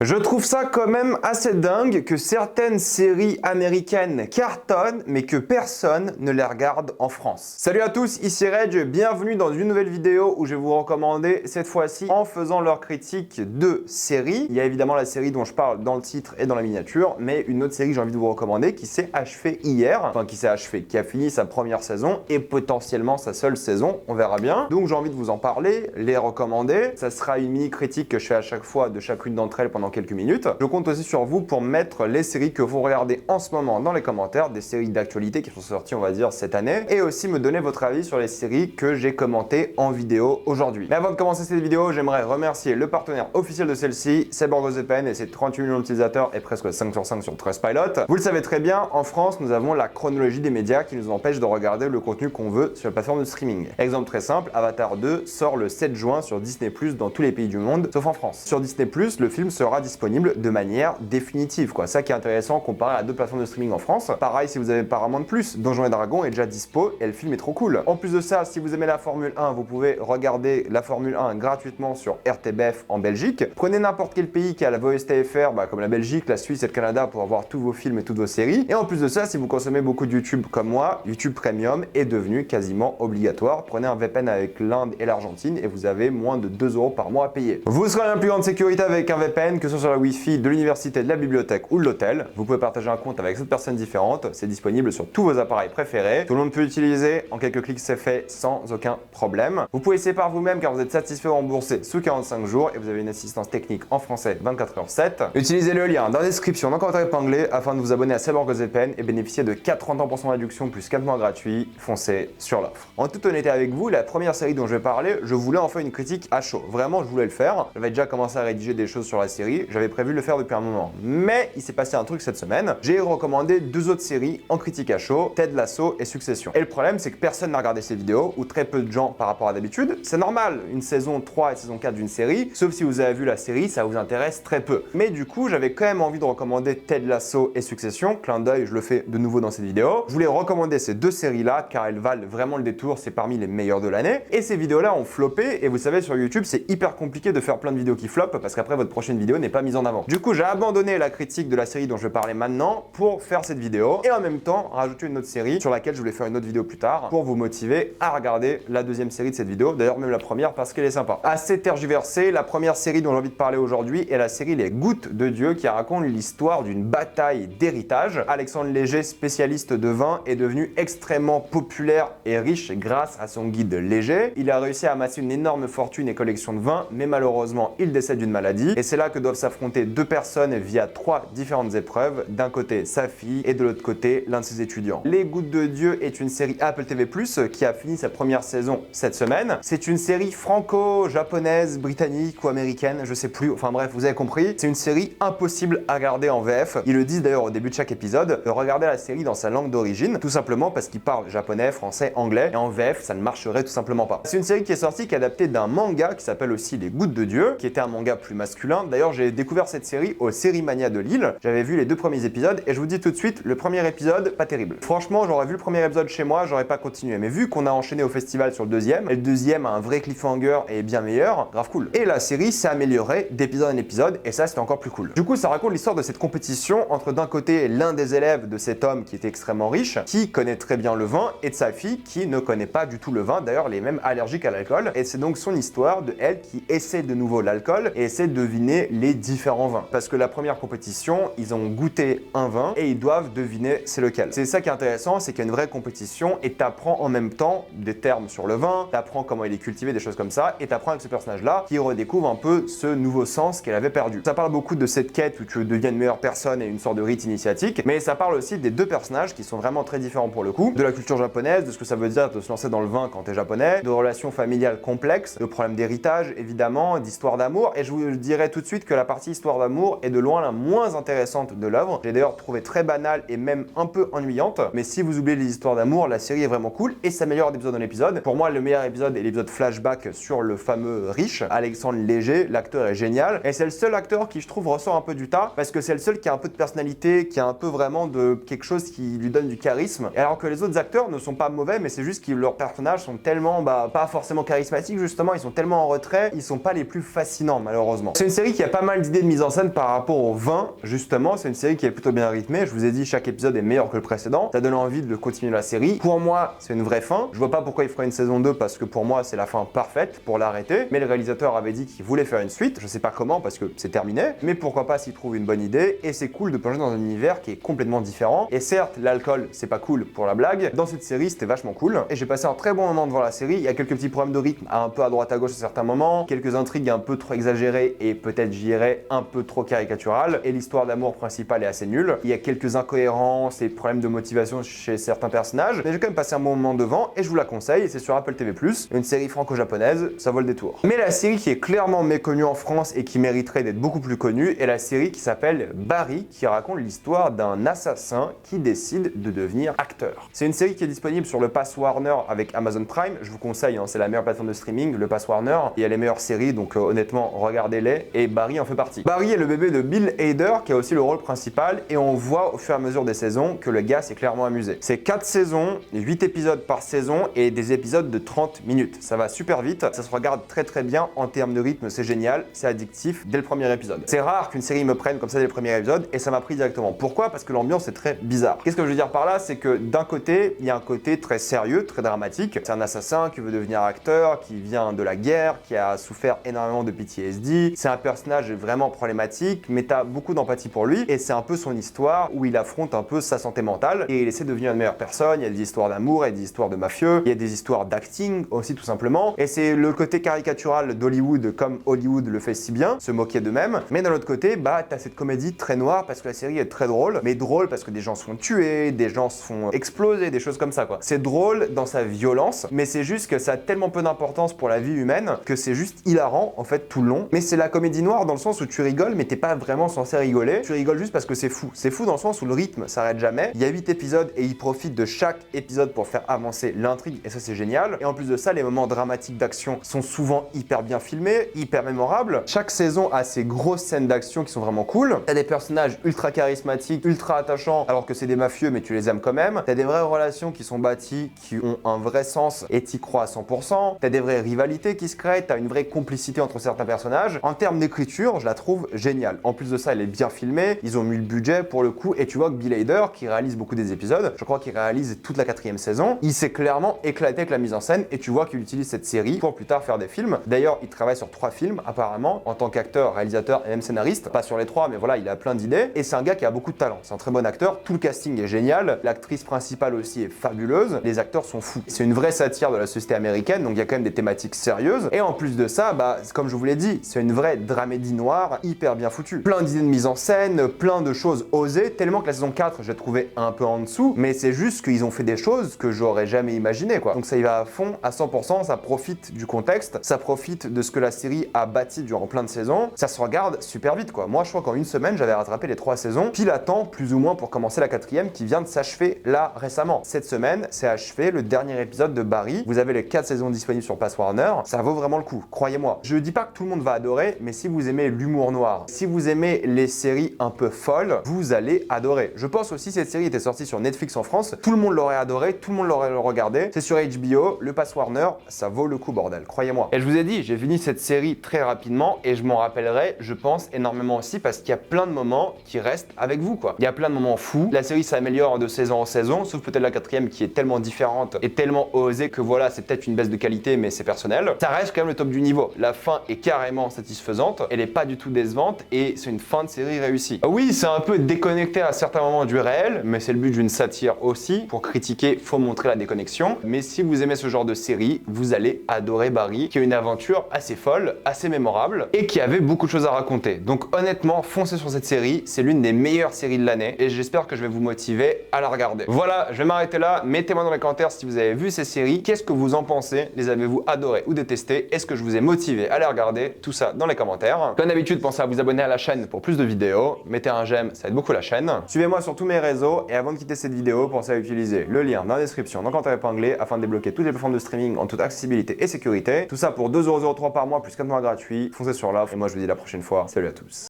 Je trouve ça quand même assez dingue que certaines séries américaines cartonnent mais que personne ne les regarde en France. Salut à tous, ici Reg, bienvenue dans une nouvelle vidéo où je vais vous recommander cette fois-ci en faisant leur critique de séries. Il y a évidemment la série dont je parle dans le titre et dans la miniature, mais une autre série que j'ai envie de vous recommander qui s'est achevée hier, qui a fini sa première saison et potentiellement sa seule saison, on verra bien. Donc j'ai envie de vous en parler, les recommander. Ça sera une mini critique que je fais à chaque fois de chacune d'entre elles pendant quelques minutes. Je compte aussi sur vous pour mettre les séries que vous regardez en ce moment dans les commentaires, des séries d'actualité qui sont sorties on va dire cette année, et aussi me donner votre avis sur les séries que j'ai commentées en vidéo aujourd'hui. Mais avant de commencer cette vidéo, j'aimerais remercier le partenaire officiel de celle-ci, c'est BorgosVPN et ses 38 millions d'utilisateurs et presque 5 sur 5 sur Trustpilot. Vous le savez très bien, en France, nous avons la chronologie des médias qui nous empêche de regarder le contenu qu'on veut sur la plateforme de streaming. Exemple très simple, Avatar 2 sort le 7 juin sur Disney+, dans tous les pays du monde, sauf en France. Sur Disney+, le film sera disponible de manière définitive, quoi. Ça qui est intéressant comparé à d'autres plateformes de streaming en France. Pareil, si vous avez Paramount+, Donjons et Dragons est déjà dispo et le film est trop cool. En plus de ça, si vous aimez la Formule 1, vous pouvez regarder la Formule 1 gratuitement sur RTBF en Belgique. Prenez n'importe quel pays qui a la VOSTFR, comme la Belgique, la Suisse et le Canada pour avoir tous vos films et toutes vos séries. Et en plus de ça, si vous consommez beaucoup de YouTube comme moi, YouTube Premium est devenu quasiment obligatoire. Prenez un VPN avec l'Inde et l'Argentine et vous avez moins de 2 € par mois à payer. Vous serez en plus grande sécurité avec un VPN, que ce soit sur la Wi-Fi de l'université, de la bibliothèque ou de l'hôtel. Vous pouvez partager un compte avec 7 personnes différentes. C'est disponible sur tous vos appareils préférés. Tout le monde peut l'utiliser. En quelques clics, c'est fait sans aucun problème. Vous pouvez essayer par vous-même car vous êtes satisfait ou remboursé sous 45 jours et vous avez une assistance technique en français 24h/7. Utilisez le lien dans la description, dans le commentaire épinglé afin de vous abonner à BorgosVPN et bénéficier de 4,30% réduction plus 4 mois gratuits. Foncez sur l'offre. En toute honnêteté avec vous, la première série dont je vais parler, je voulais en faire une critique à chaud. Vraiment, je voulais le faire. J'avais déjà commencé à rédiger des choses sur la série. J'avais prévu de le faire depuis un moment. Mais il s'est passé un truc cette semaine. J'ai recommandé 2 autres séries en critique à chaud, Ted Lasso et Succession. Et le problème, c'est que personne n'a regardé ces vidéos, ou très peu de gens par rapport à d'habitude. C'est normal, une saison 3 et saison 4 d'une série, sauf si vous avez vu la série, ça vous intéresse très peu. Mais du coup, j'avais quand même envie de recommander Ted Lasso et Succession. Clin d'œil, je le fais de nouveau dans cette vidéo. Je voulais recommander ces 2 séries-là, car elles valent vraiment le détour, c'est parmi les meilleures de l'année. Et ces vidéos-là ont floppé, et vous savez, sur YouTube, c'est hyper compliqué de faire plein de vidéos qui floppent, parce qu'après, votre prochaine vidéo n'est pas mise en avant. Du coup, j'ai abandonné la critique de la série dont je vais parler maintenant pour faire cette vidéo et en même temps rajouter une autre série sur laquelle je voulais faire une autre vidéo plus tard pour vous motiver à regarder la deuxième série de cette vidéo, d'ailleurs même la première parce qu'elle est sympa. Assez tergiversée, la première série dont j'ai envie de parler aujourd'hui est la série Les Gouttes de Dieu qui raconte l'histoire d'une bataille d'héritage. Alexandre Léger, spécialiste de vin, est devenu extrêmement populaire et riche grâce à son guide Léger. Il a réussi à amasser une énorme fortune et collection de vins, mais malheureusement il décède d'une maladie et c'est là que doivent s'affronter 2 personnes via 3 différentes épreuves, d'un côté sa fille et de l'autre côté l'un de ses étudiants. Les Gouttes de Dieu est une série Apple TV+, qui a fini sa première saison cette semaine. C'est une série franco-japonaise, britannique ou américaine, je sais plus, enfin bref, vous avez compris. C'est une série impossible à regarder en VF. Ils le disent d'ailleurs au début de chaque épisode, de regarder la série dans sa langue d'origine, tout simplement parce qu'ils parlent japonais, français, anglais, et en VF, ça ne marcherait tout simplement pas. C'est une série qui est sortie, qui est adaptée d'un manga qui s'appelle aussi Les Gouttes de Dieu, qui était un manga plus masculin. D'ailleurs, j'ai découvert cette série au Sérimania de Lille. J'avais vu les 2 premiers épisodes et je vous dis tout de suite, le premier épisode, pas terrible. Franchement, j'aurais vu le premier épisode chez moi, j'aurais pas continué. Mais vu qu'on a enchaîné au festival sur le deuxième, et le deuxième a un vrai cliffhanger et est bien meilleur, grave cool. Et la série s'est améliorée d'épisode en épisode et ça, c'était encore plus cool. Du coup, ça raconte l'histoire de cette compétition entre d'un côté l'un des élèves de cet homme qui était extrêmement riche, qui connaît très bien le vin, et de sa fille qui ne connaît pas du tout le vin. D'ailleurs, elle est même allergique à l'alcool. Et c'est donc son histoire de elle qui essaie de nouveau l'alcool et essaie de deviner les différents vins. Parce que la première compétition, ils ont goûté un vin et ils doivent deviner c'est lequel. C'est ça qui est intéressant, c'est qu'il y a une vraie compétition et t'apprends en même temps des termes sur le vin, t'apprends comment il est cultivé, des choses comme ça, et t'apprends avec ce personnage-là qui redécouvre un peu ce nouveau sens qu'elle avait perdu. Ça parle beaucoup de cette quête où tu deviens une meilleure personne et une sorte de rite initiatique, mais ça parle aussi des 2 personnages qui sont vraiment très différents pour le coup, de la culture japonaise, de ce que ça veut dire de se lancer dans le vin quand t'es japonais, de relations familiales complexes, de problèmes d'héritage évidemment, d'histoire d'amour, et je vous dirais tout de suite que la partie histoire d'amour est de loin la moins intéressante de l'œuvre. J'ai d'ailleurs trouvé très banale et même un peu ennuyante, mais si vous oubliez les histoires d'amour, la série est vraiment cool et s'améliore d'épisode en épisode. Pour moi, le meilleur épisode est l'épisode flashback sur le fameux riche, Alexandre Léger. L'acteur est génial et c'est le seul acteur qui je trouve ressort un peu du tas parce que c'est le seul qui a un peu de personnalité, qui a un peu vraiment de quelque chose qui lui donne du charisme. Et alors que les autres acteurs ne sont pas mauvais, mais c'est juste que leurs personnages sont tellement pas forcément charismatiques justement, ils sont tellement en retrait, ils sont pas les plus fascinants malheureusement. C'est une série qui a pas mal mal d'idées de mise en scène par rapport au 20, justement, c'est une série qui est plutôt bien rythmée. Je vous ai dit, chaque épisode est meilleur que le précédent. Ça donne envie de continuer la série. Pour moi, c'est une vraie fin. Je vois pas pourquoi il ferait une saison 2 parce que pour moi, c'est la fin parfaite pour l'arrêter. Mais le réalisateur avait dit qu'il voulait faire une suite. Je sais pas comment parce que c'est terminé. Mais pourquoi pas s'il trouve une bonne idée. Et c'est cool de plonger dans un univers qui est complètement différent. Et certes, l'alcool, c'est pas cool pour la blague. Dans cette série, c'était vachement cool. Et j'ai passé un très bon moment devant la série. Il y a quelques petits problèmes de rythme, un peu à droite à gauche à certains moments. Quelques intrigues un peu trop exagérées et peut-être, j'y dirais, un peu trop caricaturales. Et l'histoire d'amour principale est assez nulle. Il y a quelques incohérences et problèmes de motivation chez certains personnages. Mais j'ai quand même passé un bon moment devant et je vous la conseille. C'est sur Apple TV+. Une série franco-japonaise, ça vaut le détour. Mais la série qui est clairement méconnue en France et qui mériterait d'être beaucoup plus connue est la série qui s'appelle Barry, qui raconte l'histoire d'un assassin qui décide de devenir acteur. C'est une série qui est disponible sur le Pass Warner avec Amazon Prime. Je vous conseille, c'est la meilleure plateforme de streaming, le Pass Warner. Il y a les meilleures séries, donc honnêtement, regardez-les. Et Barry en fait partie. Barry est le bébé de Bill Hader, qui a aussi le rôle principal. Et on voit au fur et à mesure des saisons que le gars s'est clairement amusé. C'est 4 saisons, 8 épisodes par saison et des épisodes de 30 minutes. Ça va super vite, ça se regarde très bien en termes de rythme, c'est génial, c'est addictif dès le premier épisode. C'est rare qu'une série me prenne comme ça dès le premier épisode et ça m'a pris directement. Pourquoi? Parce que l'ambiance est très bizarre. Qu'est-ce que je veux dire par là? C'est que d'un côté, il y a un côté très sérieux, très dramatique. C'est un assassin qui veut devenir acteur, qui vient de la guerre, qui a souffert énormément de PTSD. C'est un personnage vraiment problématique, mais t'as beaucoup d'empathie pour lui et c'est un peu son histoire où il affronte un peu sa santé mentale et il essaie de devenir une meilleure personne. Il y a des histoires d'amour, il y a des histoires de mafieux, il y a des histoires d'acting aussi tout simplement. Et c'est le côté caricatural d'Hollywood comme Hollywood le fait si bien, se moquer d'eux-mêmes. Mais d'un autre côté, bah t'as cette comédie très noire parce que la série est très drôle, mais drôle parce que des gens se font tuer, des gens se font exploser, des choses comme ça quoi. C'est drôle dans sa violence, mais c'est juste que ça a tellement peu d'importance pour la vie humaine que c'est juste hilarant en fait tout le long. Mais c'est la comédie noire dans le sens où tu rigoles, mais t'es pas vraiment censé rigoler. Tu rigoles juste parce que c'est fou. C'est fou dans le sens où le rythme s'arrête jamais. Il y a 8 épisodes et ils profitent de chaque épisode pour faire avancer l'intrigue et ça c'est génial. Et en plus de ça, les moments dramatiques d'action sont souvent hyper bien filmés, hyper mémorables. Chaque saison a ses grosses scènes d'action qui sont vraiment cool. T'as des personnages ultra charismatiques, ultra attachants, alors que c'est des mafieux, mais tu les aimes quand même. T'as des vraies relations qui sont bâties, qui ont un vrai sens et t'y crois à 100%. T'as des vraies rivalités qui se créent, t'as une vraie complicité entre certains personnages. En termes d'écriture, je la trouve géniale. En plus de ça, elle est bien filmée, ils ont mis le budget pour le coup, et tu vois que Bill Hader, qui réalise beaucoup des épisodes, je crois qu'il réalise toute la 4e saison, il s'est clairement éclaté avec la mise en scène, et tu vois qu'il utilise cette série pour plus tard faire des films. D'ailleurs, il travaille sur 3 films, apparemment, en tant qu'acteur, réalisateur et même scénariste. Pas sur les 3, mais voilà, il a plein d'idées, et c'est un gars qui a beaucoup de talent. C'est un très bon acteur, tout le casting est génial, l'actrice principale aussi est fabuleuse, les acteurs sont fous. C'est une vraie satire de la société américaine, donc il y a quand même des thématiques sérieuses, et en plus de ça, bah, comme je vous l'ai dit, c'est une vraie dramédie noire, hyper bien foutue. Plein d'idées de mise en scène, plein de choses osées, tellement que la saison 4, je l'ai trouvé un peu en dessous, mais c'est juste qu'ils ont fait des choses que j'aurais jamais imaginé, quoi. Donc ça y va à fond, à 100%, ça profite du contexte, ça profite de ce que la série a bâti durant plein de saisons, ça se regarde super vite, quoi. Moi, je crois qu'en une semaine, j'avais rattrapé les 3 saisons, pile à temps, plus ou moins, pour commencer la 4e qui vient de s'achever là récemment. Cette semaine, c'est achevé le dernier épisode de Barry. Vous avez les 4 saisons disponibles sur Pass Warner, ça vaut vraiment le coup, croyez-moi. Je dis pas que tout le monde va adorer, mais si vous aimez l'humour noir, si vous aimez les séries un peu folles, vous allez adorer. Je pense aussi cette série était sortie sur Netflix en France, tout le monde l'aurait adoré, tout le monde l'aurait regardé. C'est sur HBO, le Pass Warner, ça vaut le coup bordel, croyez-moi. Et je vous ai dit, j'ai fini cette série très rapidement et je m'en rappellerai, je pense, énormément aussi parce qu'il y a plein de moments qui restent avec vous quoi. Il y a plein de moments fous, la série s'améliore de saison en saison, sauf peut-être la 4e qui est tellement différente et tellement osée que voilà, c'est peut-être une baisse de qualité mais c'est personnel. Ça reste quand même le top du niveau. La fin est carrément satisfaisante, elle est pas du tout décevante et c'est une fin de série réussie. Oui, c'est un peu déconnecté à certains moments du réel, mais c'est le but d'une satire aussi. Pour critiquer, faut montrer la déconnexion. Mais si vous aimez ce genre de série, vous allez adorer Barry, qui est une aventure assez folle, assez mémorable et qui avait beaucoup de choses à raconter. Donc honnêtement, foncez sur cette série, c'est l'une des meilleures séries de l'année et j'espère que je vais vous motiver à la regarder. Voilà, je vais m'arrêter là. Mettez-moi dans les commentaires si vous avez vu ces séries, qu'est-ce que vous en pensez? Les avez-vous adorées ou détestées? Est-ce que je vous ai motivé à les regarder? Tout ça dans les commentaires. Comme d'habitude, pensez à vous abonner à la chaîne pour plus de vidéos. Mettez un j'aime, ça aide beaucoup la chaîne. Suivez-moi sur tous mes réseaux et avant de quitter cette vidéo, pensez à utiliser le lien dans la description, dans le commentaire épinglé afin de débloquer toutes les plateformes de streaming en toute accessibilité et sécurité. Tout ça pour 2,03€ par mois plus 4 mois gratuits. Foncez sur l'offre et moi je vous dis à la prochaine fois. Salut à tous.